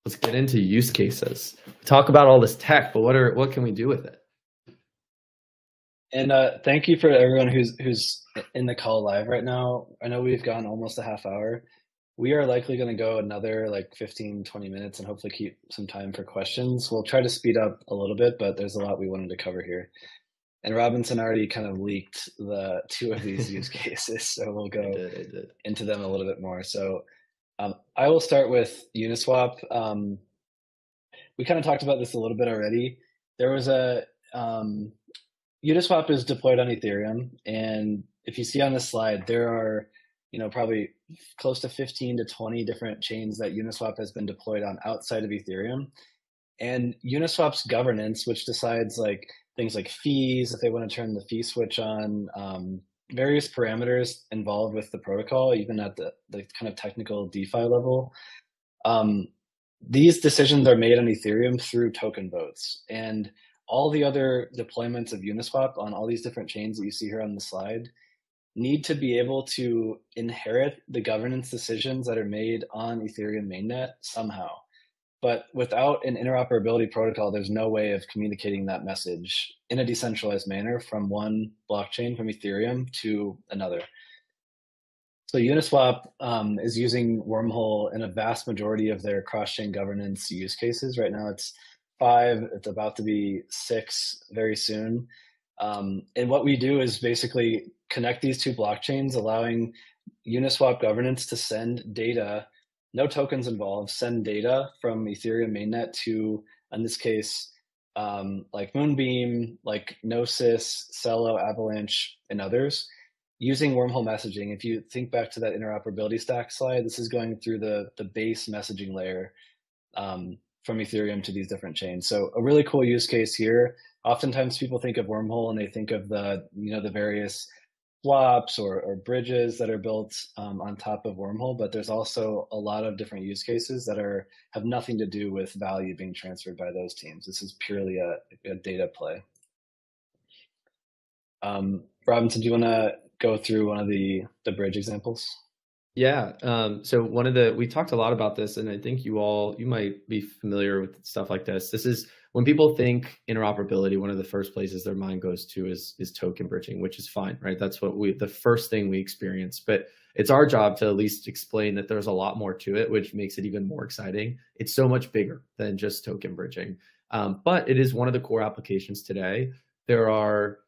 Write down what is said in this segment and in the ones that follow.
Let's get into use cases. Talk about all this tech, but what can we do with it? And thank you for everyone who's in the call live right now. I know we've gone almost a half hour. We are likely going to go another like 15, 20 minutes and hopefully keep some time for questions. We'll try to speed up a little bit, but there's a lot we wanted to cover here. And Robinson already kind of leaked the two of these use cases, so we'll go into them a little bit more. So I will start with Uniswap. We kind of talked about this a little bit already. There was a Uniswap is deployed on Ethereum, and if you see on this slide, there are probably close to 15 to 20 different chains that Uniswap has been deployed on outside of Ethereum. And Uniswap's governance, which decides like things like fees, if they want to turn the fee switch on, various parameters involved with the protocol, even at the kind of technical DeFi level. These decisions are made on Ethereum through token votes. And all the other deployments of Uniswap on all these different chains that you see here on the slide need to be able to inherit the governance decisions that are made on Ethereum mainnet somehow. But without an interoperability protocol, there's no way of communicating that message in a decentralized manner from one blockchain, from Ethereum to another. So Uniswap is using Wormhole in a vast majority of their cross-chain governance use cases. Right now it's 5, it's about to be 6 very soon. And what we do is basically connect these two blockchains, allowing Uniswap governance to send data, no tokens involved, send data from Ethereum mainnet to, in this case, like Moonbeam, like Gnosis, Celo, Avalanche, and others, using Wormhole messaging. If you think back to that interoperability stack slide, this is going through the base messaging layer from Ethereum to these different chains. So a really cool use case here. Oftentimes people think of Wormhole and they think of the various swaps or bridges that are built on top of Wormhole, but there's also a lot of different use cases that have nothing to do with value being transferred by those teams. This is purely a data play. Robinson, do you want to go through one of the bridge examples? Yeah. So we talked a lot about this, and I think you might be familiar with stuff like this. This is when people think interoperability, one of the first places their mind goes to is token bridging, which is fine, right? That's the first thing we experience, but it's our job to at least explain that there's a lot more to it, which makes it even more exciting. It's so much bigger than just token bridging. But it is one of the core applications today. There are,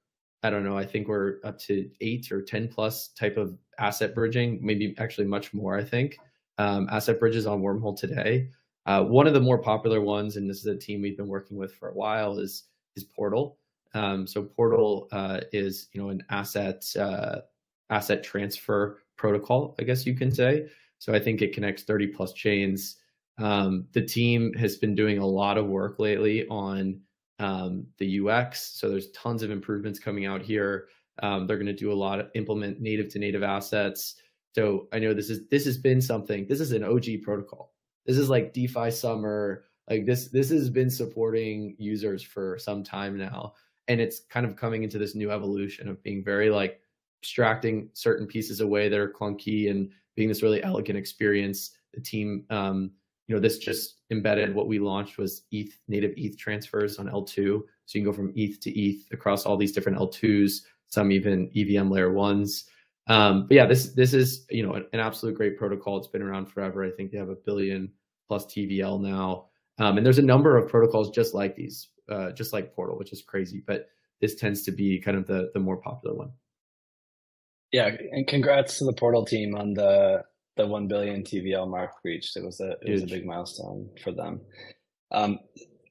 I don't know, I think we're up to 8 or 10 plus type of asset bridging, maybe actually much more, I think, asset bridges on Wormhole today. One of the more popular ones, and this is a team we've been working with for a while, is Portal. So Portal is an asset transfer protocol, I guess you can say. So I think it connects 30 plus chains. The team has been doing a lot of work lately on the UX. So there's tons of improvements coming out here. They're going to do a lot of implement native to native assets. So I know this has been something. This is an OG protocol. This is like DeFi summer. Like this has been supporting users for some time now, and it's kind of coming into this new evolution of being very like abstracting certain pieces away that are clunky and being this really elegant experience. The team, this just embedded what we launched was native ETH transfers on L2. So you can go from ETH to ETH across all these different L2s, some even EVM layer 1s. But yeah, this is an absolute great protocol. It's been around forever. I think they have 1 billion plus TVL now, and there's a number of protocols just like these, just like Portal, which is crazy. But this tends to be kind of the more popular one. Yeah, and congrats to the Portal team on the 1 billion TVL mark reached. It was a big milestone for them.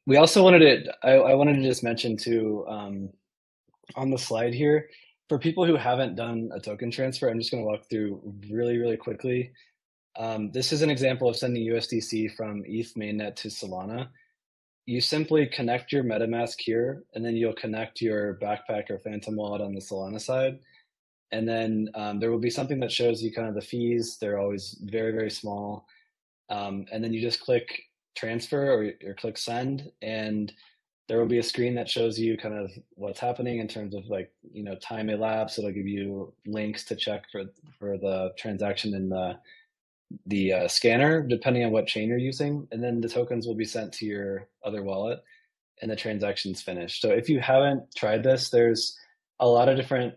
We also wanted to I wanted to just mention too on the slide here, for people who haven't done a token transfer, I'm just going to walk through really, really quickly. This is an example of sending USDC from ETH mainnet to Solana. You simply connect your MetaMask here, and then you'll connect your Backpack or Phantom wallet on the Solana side. And then there will be something that shows you kind of the fees. They're always very, very small. And then you just click transfer or click send, and there will be a screen that shows you kind of what's happening in terms of like, time elapsed. It'll give you links to check for the transaction in the scanner, depending on what chain you're using, and then the tokens will be sent to your other wallet and the transaction's finished. So if you haven't tried this, there's a lot of different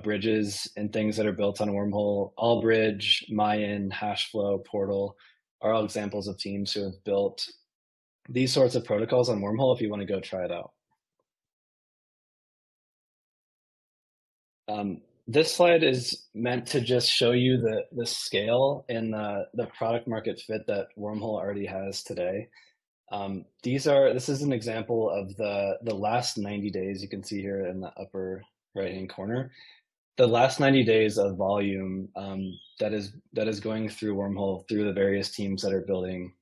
bridges and things that are built on Wormhole. Allbridge, Mayan, Hashflow, Portal are all examples of teams who have built these sorts of protocols on Wormhole if you want to go try it out. This slide is meant to just show you the scale and the product market fit that Wormhole already has today. This is an example of the last 90 days. You can see here in the upper right-hand corner, the last 90 days of volume that is going through Wormhole through the various teams that are building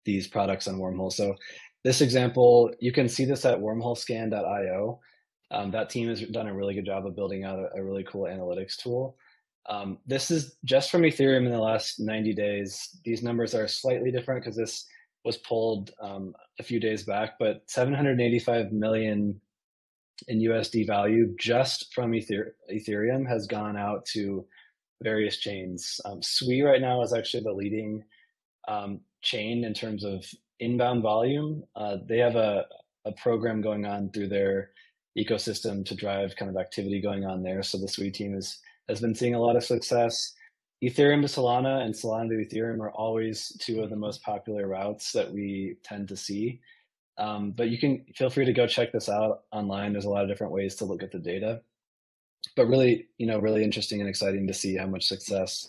these products on Wormhole. So this example, you can see this at wormholescan.io. That team has done a really good job of building out a really cool analytics tool. This is just from Ethereum in the last 90 days. These numbers are slightly different because this was pulled a few days back, but 785 million in USD value just from Ethereum has gone out to various chains. Sui right now is actually the leading chain in terms of inbound volume. They have a program going on through their ecosystem to drive kind of activity going on there. So the Sui team has been seeing a lot of success. Ethereum to Solana and Solana to Ethereum are always two of the most popular routes that we tend to see. But you can feel free to go check this out online. There's a lot of different ways to look at the data. But really, really interesting and exciting to see how much success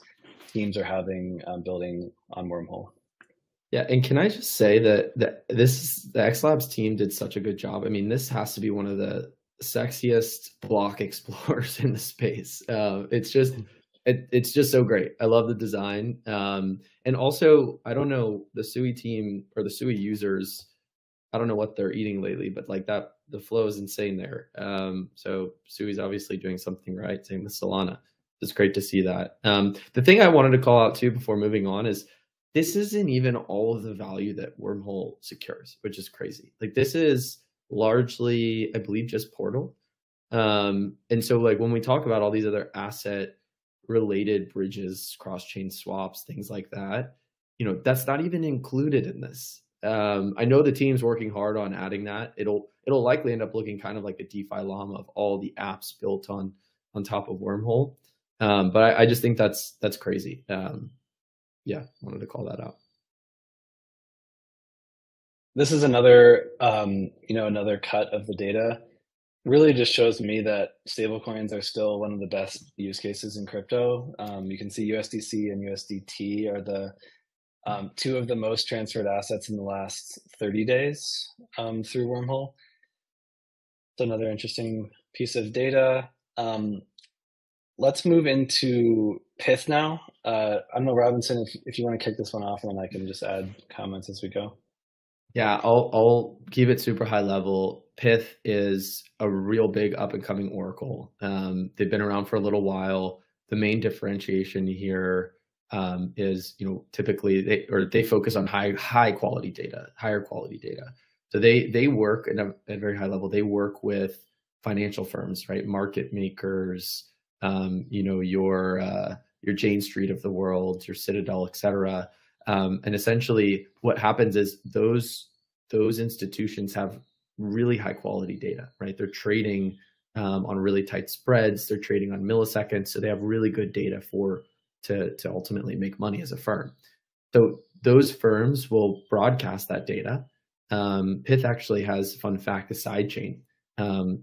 teams are having building on Wormhole. Yeah, and can I just say that the X Labs team did such a good job. I mean, this has to be one of the sexiest block explorers in the space. It's just so great. I love the design. And also, I don't know, the Sui team or the Sui users, I don't know what they're eating lately, but like that, the flow is insane there. So Sui's obviously doing something right. Same with Solana. It's great to see that. The thing I wanted to call out too before moving on is this isn't even all of the value that Wormhole secures, which is crazy. Like this is largely, I believe, just Portal. And so like when we talk about all these other asset related bridges, cross-chain swaps, things like that, that's not even included in this. I know the team's working hard on adding that. It'll likely end up looking kind of like a DeFi llama of all the apps built on top of Wormhole. But I just think that's crazy. Yeah, wanted to call that out. This is another, another cut of the data. Really just shows me that stablecoins are still one of the best use cases in crypto. You can see USDC and USDT are the two of the most transferred assets in the last 30 days through Wormhole. It's another interesting piece of data. Let's move into Pyth now. I don't know, Robinson, if you want to kick this one off, and then I can just add comments as we go. Yeah, I'll keep it super high level. Pyth is a real big up and coming oracle. They've been around for a little while. The main differentiation here is, typically they focus on higher quality data. So they work at a very high level. They work with financial firms, right? Market makers, your Jane Street of the world, your Citadel, et cetera. And essentially what happens is those institutions have really high quality data, right? They're trading on really tight spreads. They're trading on milliseconds. So they have really good data to ultimately make money as a firm. So those firms will broadcast that data. Pyth actually has, fun fact, a side chain of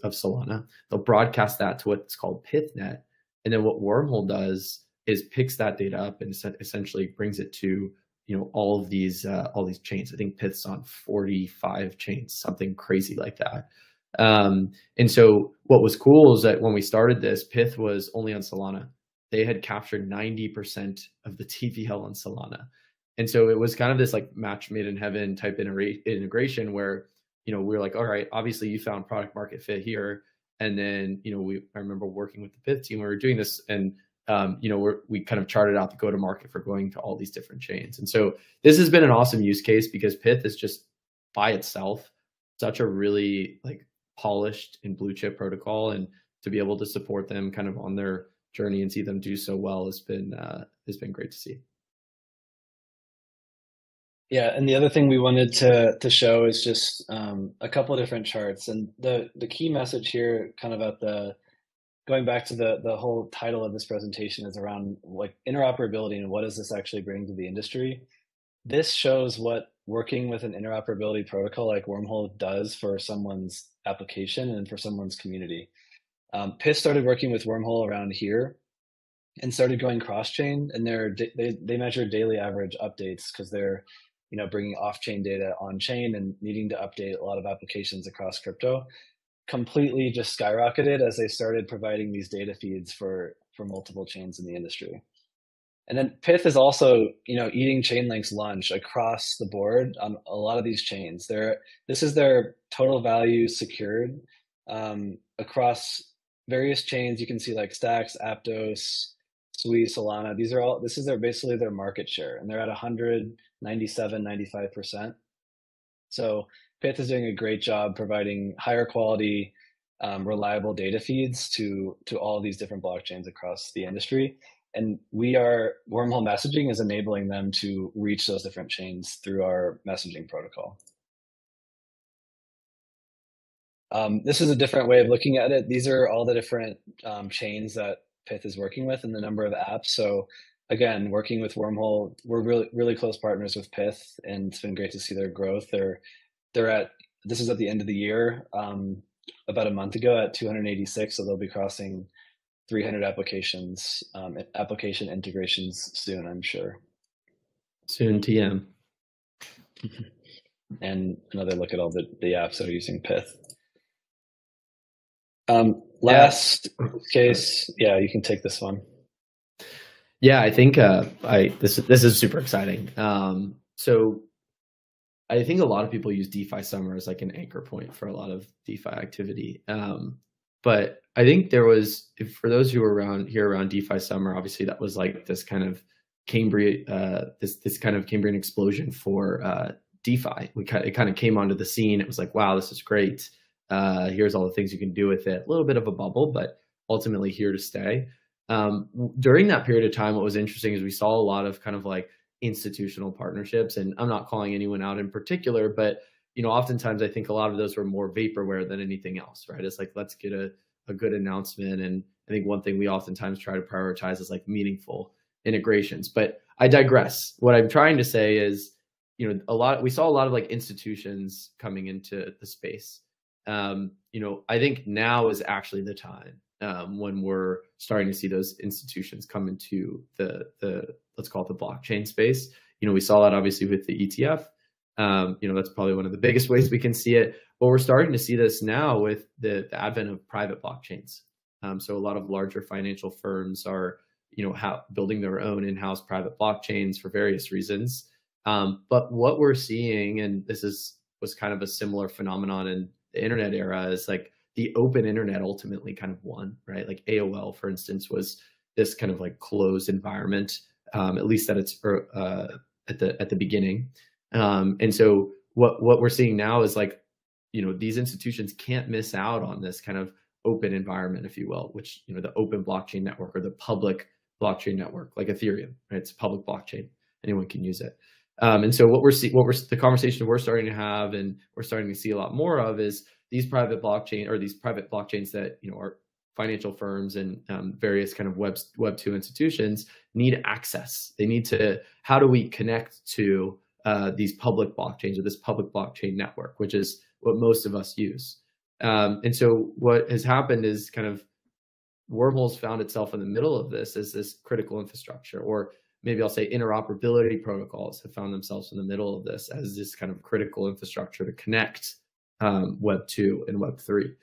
Solana. They'll broadcast that to what's called PythNet. And then what Wormhole does is picks that data up and essentially brings it to all these chains. I think Pyth's on 45 chains, something crazy like that. And so what was cool is that when we started this, Pyth was only on Solana. They had captured 90% of the TVL on Solana. And so it was kind of this like match made in heaven type integration where, we were like, all right, obviously you found product market fit here. And then, I remember working with the Pyth team, we were doing this and, we kind of charted out the go-to-market for going to all these different chains. And so this has been an awesome use case because Pyth is just by itself such a really like polished and blue chip protocol, and to be able to support them kind of on their journey and see them do so well has been great to see. Yeah, and the other thing we wanted to show is just a couple of different charts, and the key message here, kind of at the going back to the whole title of this presentation, is around like interoperability and what does this actually bring to the industry. This shows what working with an interoperability protocol like Wormhole does for someone's application and for someone's community. Pyth started working with Wormhole around here and started going cross-chain, and they measure daily average updates because they're bringing off-chain data on-chain and needing to update a lot of applications across crypto. Completely just skyrocketed as they started providing these data feeds for multiple chains in the industry. And then Pyth is also, eating Chainlink's lunch across the board on a lot of these chains. This is their total value secured across various chains. You can see like Stacks, Aptos, Sui, Solana. This is basically their market share, and they're at 197, 95%. So Pyth is doing a great job providing higher quality, reliable data feeds to all these different blockchains across the industry. And Wormhole messaging is enabling them to reach those different chains through our messaging protocol. This is a different way of looking at it. These are all the different chains that Pyth is working with and the number of apps. So again, working with Wormhole, we're really, really close partners with Pyth, and it's been great to see their growth. This is at the end of the year, about a month ago at 286. So they'll be crossing 300 application integrations soon, I'm sure. Soon TM. And another look at all the apps that are using Pyth. Last case, yeah, you can take this one. Yeah, I think this is super exciting. So I think a lot of people use DeFi Summer as like an anchor point for a lot of DeFi activity. But I think there was, for those who were around DeFi Summer, obviously that was like this kind of Cambrian, this kind of Cambrian explosion for DeFi. It kind of came onto the scene. It was like, wow, this is great. Here's all the things you can do with it. A little bit of a bubble, but ultimately here to stay. During that period of time, what was interesting is we saw a lot of kind of like institutional partnerships, and I'm not calling anyone out in particular, but oftentimes I think a lot of those were more vaporware than anything else, right? It's like, let's get a good announcement. And I think one thing we oftentimes try to prioritize is like meaningful integrations, but I digress. What I'm trying to say is, we saw a lot of like institutions coming into the space. I think now is actually the time when we're starting to see those institutions come into the let's call it the blockchain space. We saw that obviously with the ETF. That's probably one of the biggest ways we can see it. But we're starting to see this now with the advent of private blockchains. So a lot of larger financial firms are, building their own in-house private blockchains for various reasons. But what we're seeing, and was kind of a similar phenomenon in the internet era, is like the open internet ultimately kind of won, right? Like AOL, for instance, was this kind of like closed environment, at least at its at the beginning. And so what we're seeing now is like, these institutions can't miss out on this kind of open environment, if you will, which, the open blockchain network or the public blockchain network, like Ethereum, right? It's a public blockchain. Anyone can use it. And so the conversation we're starting to have, and we're starting to see a lot more of, is these private blockchains that, are financial firms and various kind of Web 2 institutions need access. They need to, how do we connect to these public blockchains or this public blockchain network, which is what most of us use. And so what has happened is kind of Wormhole's found itself in the middle of this as this critical infrastructure, or maybe I'll say interoperability protocols have found themselves in the middle of this as this kind of critical infrastructure to connect Web 2 and Web 3.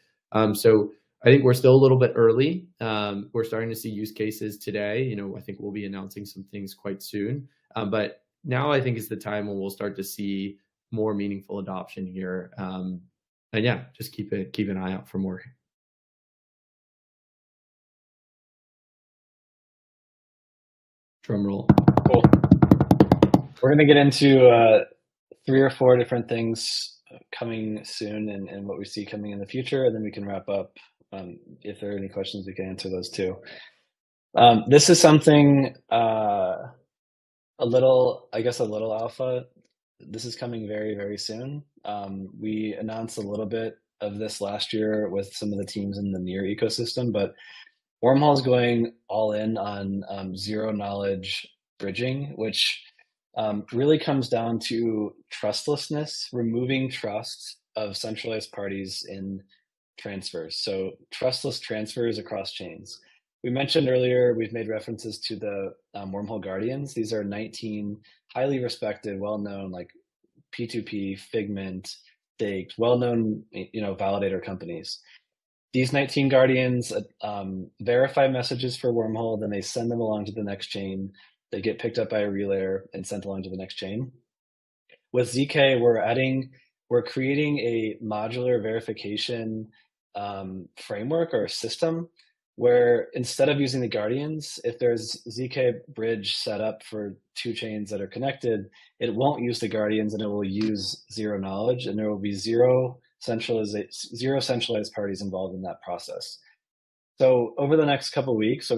So I think we're still a little bit early. We're starting to see use cases today. I think we'll be announcing some things quite soon. But now I think is the time when we'll start to see more meaningful adoption here. And yeah, just keep an eye out for more. Drum roll. Cool. We're going to get into 3 or 4 different things coming soon and what we see coming in the future, and then we can wrap up. If there are any questions, we can answer those too. This is something a little alpha. This is coming very, very soon. We announced a little bit of this last year with some of the teams in the Near ecosystem, but Wormhole is going all in on zero knowledge bridging, which really comes down to trustlessness, removing trust of centralized parties in transfers. So trustless transfers across chains. We mentioned earlier, we've made references to the Wormhole Guardians. These are 19 highly respected, well-known, like P2P, Figment, Staked, well-known, validator companies. These 19 Guardians verify messages for Wormhole, then they send them along to the next chain. They get picked up by a relayer and sent along to the next chain. With ZK, we're creating a modular verification framework or system where instead of using the Guardians, if there's ZK bridge set up for two chains that are connected, it won't use the Guardians and it will use zero knowledge, and there will be zero centralized parties involved in that process. So over the next few weeks, we're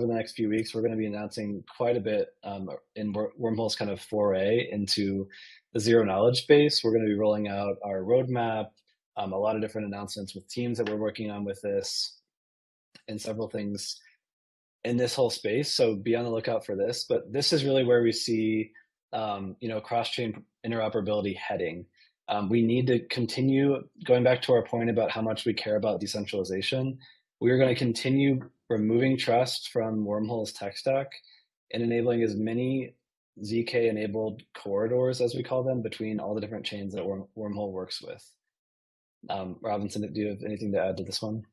going to be announcing quite a bit in Wormhole's kind of foray into the zero knowledge space. We're going to be rolling out our roadmap, a lot of different announcements with teams that we're working on with this, and several things in this whole space. So be on the lookout for this. But this is really where we see, cross-chain interoperability heading. We need to continue going back to our point about how much we care about decentralization. We are going to continue removing trust from Wormhole's tech stack and enabling as many ZK-enabled corridors, as we call them, between all the different chains that Wormhole works with. Robinson, do you have anything to add to this one?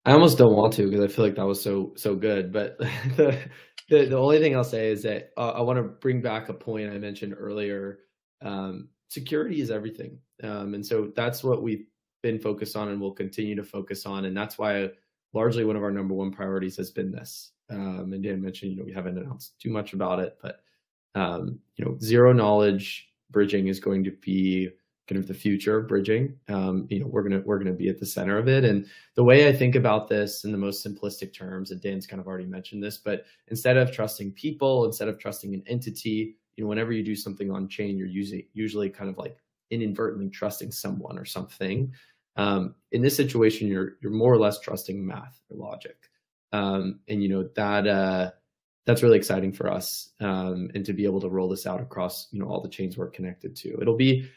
I almost don't want to because I feel like that was so good. But the only thing I'll say is that I want to bring back a point I mentioned earlier. Security is everything. And so that's what we've been focused on and will continue to focus on. And that's why largely one of our number one priorities has been this. And Dan mentioned, we haven't announced too much about it, but zero knowledge bridging is going to be kind of the future of bridging. We're gonna be at the center of it. And the way I think about this in the most simplistic terms, and Dan's kind of already mentioned this, but instead of trusting people, instead of trusting an entity, whenever you do something on chain, you're usually kind of like inadvertently trusting someone or something. In this situation, you're more or less trusting math or logic, and that's really exciting for us, and to be able to roll this out across all the chains we're connected to.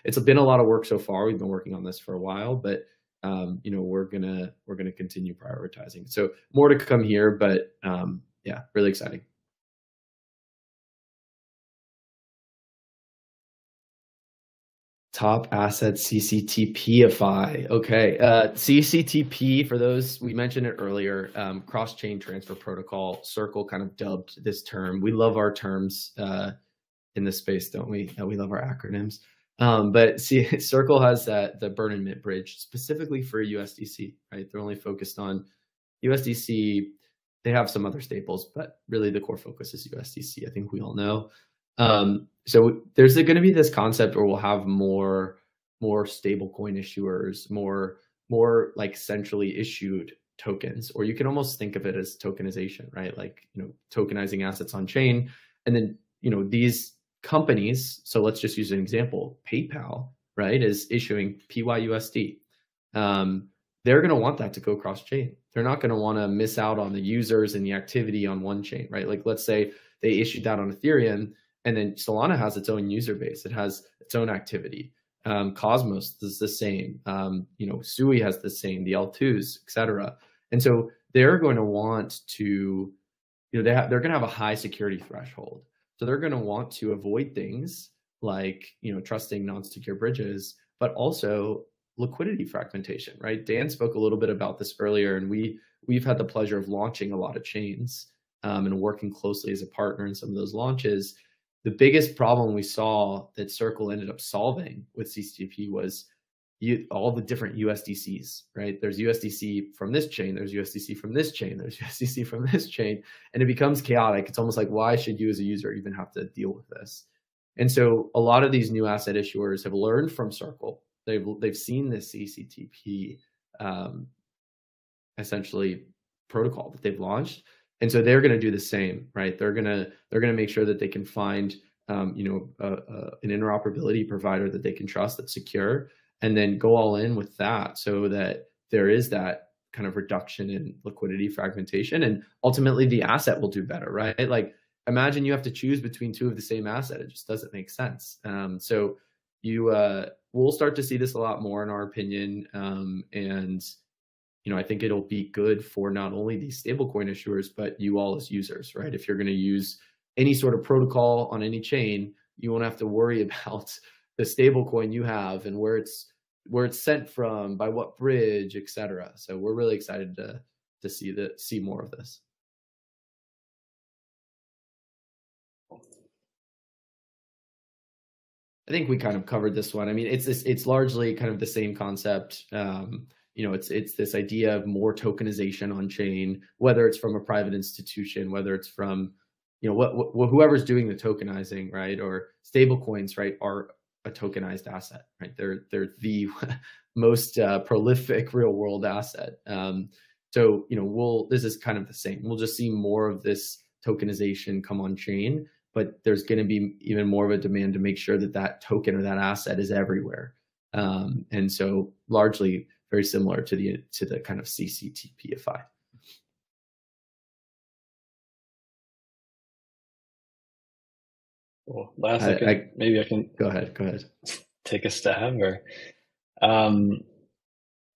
It's been a lot of work so far. We've been working on this for a while, but we're gonna continue prioritizing. So more to come here, but yeah, really exciting. Top asset CCTPify. Okay, CCTP, for those, we mentioned it earlier, cross-chain transfer protocol. Circle kind of dubbed this term. We love our terms in this space, don't we? We love our acronyms. But see, Circle has the burn and mint bridge specifically for USDC, right? They're only focused on USDC. They have some other staples, but really the core focus is USDC. I think we all know. So there's going to be this concept where we'll have more stable coin issuers, more like centrally issued tokens, or you can almost think of it as tokenization, right? Like, tokenizing assets on chain. And then, these companies, so let's just use an example, PayPal, right, is issuing PYUSD. They're going to want that to go cross chain. They're not going to want to miss out on the users and the activity on one chain, right? Like, let's say they issued that on Ethereum, and then Solana has its own user base. It has its own activity. Cosmos is the same. Sui has the same, the L2s, etc. And so they're going to want to, they're going to have a high security threshold. So they're going to want to avoid things like, trusting non-secure bridges, but also liquidity fragmentation, right? Dan spoke a little bit about this earlier, and we've had the pleasure of launching a lot of chains and working closely as a partner in some of those launches. The biggest problem we saw that Circle ended up solving with CCTP was all the different USDCs, right? There's USDC from this chain, there's USDC from this chain, there's USDC from this chain, and it becomes chaotic. It's almost like, why should you as a user even have to deal with this? And so a lot of these new asset issuers have learned from Circle. They've seen this CCTP essentially protocol that they've launched, And so they're going to do the same, right? They're going to make sure that they can find an interoperability provider that they can trust, that's secure, and then go all in with that, so that there is that kind of reduction in liquidity fragmentation, and ultimately the asset will do better, right? Like, imagine you have to choose between two of the same asset. It just doesn't make sense. So we'll start to see this a lot more, in our opinion. And I think it'll be good for not only these stablecoin issuers, but you all as users, right? If you're going to use any sort of protocol on any chain, you won't have to worry about the stablecoin you have and where it's sent from, by what bridge, etc. So we're really excited to see more of this. I think we kind of covered this one. I mean, it's largely kind of the same concept. It's this idea of more tokenization on chain, whether it's from a private institution, whether it's from, whoever's doing the tokenizing, right? Or stablecoins, right, are a tokenized asset, right? They're the most prolific real world asset. So this is kind of the same. We'll just see more of this tokenization come on chain, but there's going to be even more of a demand to make sure that that token or that asset is everywhere. And so largely very similar to the kind of CCTPify. Well, last maybe I can go ahead take a stab. Or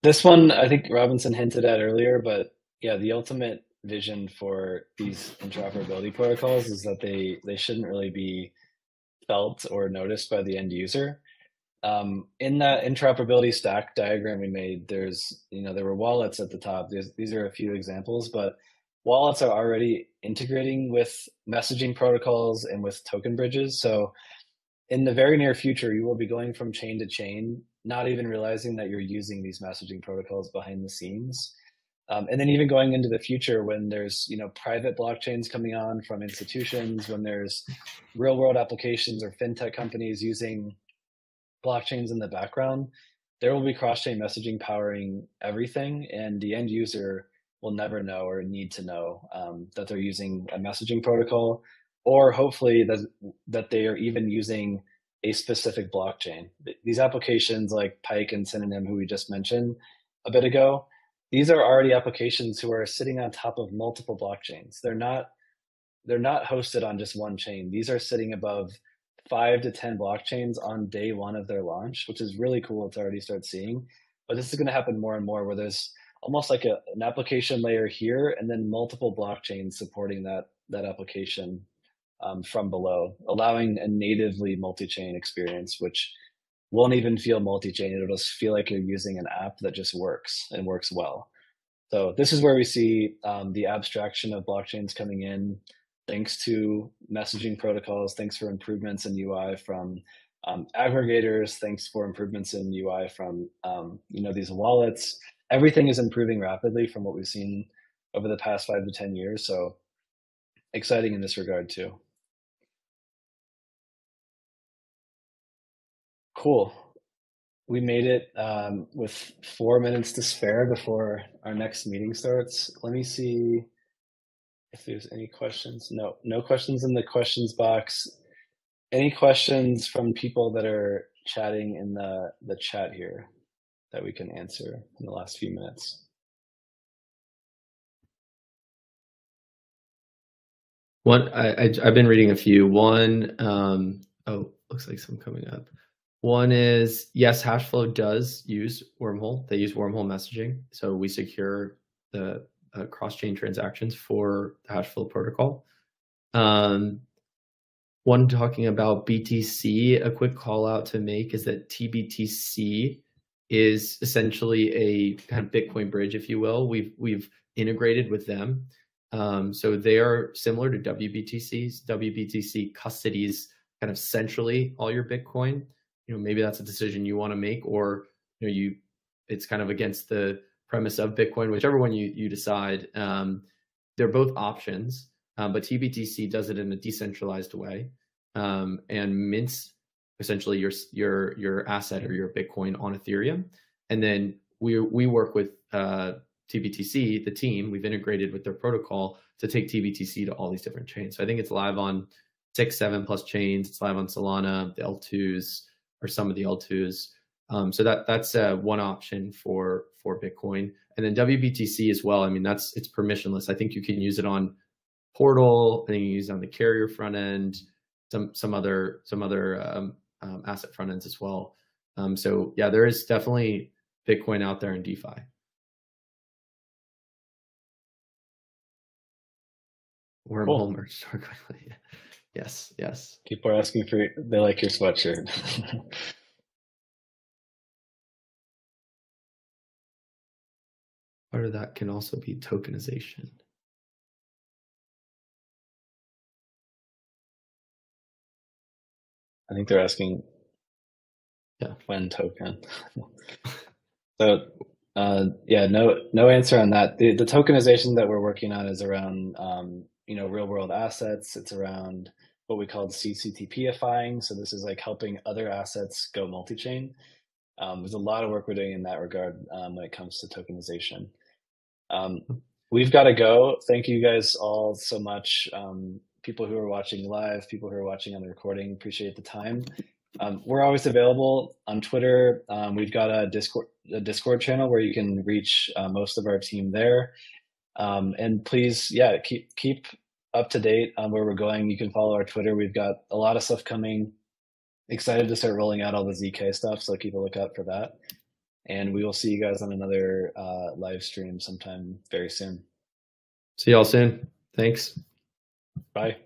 this one I think Robinson hinted at earlier, but yeah, the ultimate vision for these interoperability protocols is that they shouldn't really be felt or noticed by the end user. In that interoperability stack diagram we made, there were wallets at the top. These are a few examples, but wallets are already integrating with messaging protocols and with token bridges. So in the very near future, you will be going from chain to chain, not even realizing that you're using these messaging protocols behind the scenes. And then even going into the future, when there's private blockchains coming on from institutions, when there's real world applications or fintech companies using blockchains in the background, there will be cross-chain messaging powering everything, and the end user will never know or need to know that they're using a messaging protocol, or hopefully that they are even using a specific blockchain. These applications like Pyth and Synonym, who we just mentioned a bit ago, these are already applications who are sitting on top of multiple blockchains. They're not hosted on just one chain. These are sitting above 5 to 10 blockchains on day one of their launch, which is really cool to already start seeing. But this is going to happen more and more, where there's almost like an application layer here, and then multiple blockchains supporting that application from below, allowing a natively multi-chain experience, which won't even feel multi-chain. It'll just feel like you're using an app that just works and works well. So this is where we see the abstraction of blockchains coming in, thanks to messaging protocols, thanks for improvements in UI from aggregators, thanks for improvements in UI from these wallets. Everything is improving rapidly from what we've seen over the past 5 to 10 years. So exciting in this regard too. Cool. We made it with 4 minutes to spare before our next meeting starts. Let me see if there's any questions. No questions in the questions box. Any questions from people that are chatting in the chat here that we can answer in the last few minutes? I've been reading a few. One, looks like some coming up. One is, yes, Hashflow does use Wormhole. They use Wormhole messaging. So we secure the cross-chain transactions for the Hashflow protocol. One talking about BTC, a quick call out to make is that TBTC is essentially a kind of Bitcoin bridge, if you will. We've integrated with them. So they are similar to WBTCs. WBTC custodies kind of centrally all your Bitcoin. Maybe that's a decision you want to make, or it's kind of against the premise of Bitcoin, whichever one you decide. They're both options, but TBTC does it in a decentralized way, and mints essentially your asset or your Bitcoin on Ethereum. And then we work with TBTC, the team. We've integrated with their protocol to take TBTC to all these different chains. So I think it's live on 6, 7+ chains. It's live on Solana, the L2s, or some of the L2s. So that's one option for Bitcoin. And then WBTC as well. I mean, it's permissionless. I think you can use it on Portal. I think you can use it on the carrier front end, some other asset front ends as well. So yeah, there is definitely Bitcoin out there in DeFi. Wormhole merged more quickly. Yes, yes. People are asking they like your sweatshirt. Part of that can also be tokenization. I think they're asking, when token. So, yeah, no answer on that. The tokenization that we're working on is around, real world assets. It's around what we call CCTP-ifying. So this is like helping other assets go multi-chain. There's a lot of work we're doing in that regard when it comes to tokenization. We've got to go. Thank you guys all so much. People who are watching live, people who are watching on the recording, appreciate the time. We're always available on Twitter. We've got a Discord channel where you can reach most of our team there. And please, keep up to date on where we're going. You can follow our Twitter. We've got a lot of stuff coming. Excited to start rolling out all the ZK stuff, so keep a lookout for that. And we will see you guys on another live stream sometime very soon. See y'all soon. Thanks. Bye.